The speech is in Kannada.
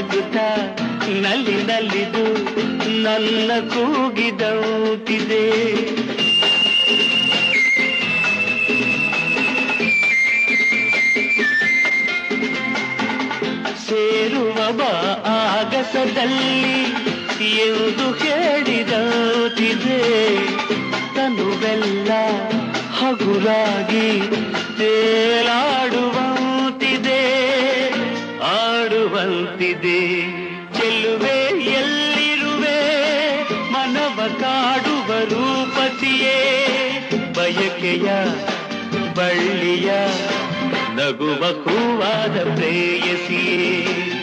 ನಗುತ್ತ ನಲ್ಲಿ ನಲ್ಲಿದು ನನ್ನ ಕೂಗಿದಂತಿದೆ. ಸೇರುವ ಬಾ ಆಗಸದಲ್ಲಿ ಎಂದು ಹೇಳಿದಂತಿದೆ. ತನುವೆಲ್ಲ ಹಗುರಾಗಿ ತೇಲಾಡುವಂತಿದೆ, ಆಡುವಂತಿದೆ. ಚೆಲ್ಲುವೆ ಎಲ್ಲಿರುವೆ ಮನವ ಕಾಡುವ ರೂಪಸಿಯೇ, ಬಯಕೆಯ ಬಳ್ಳಿಯ ನಗುವ ಹೂವಾದ ಪ್ರೇಯಸಿಯೇ.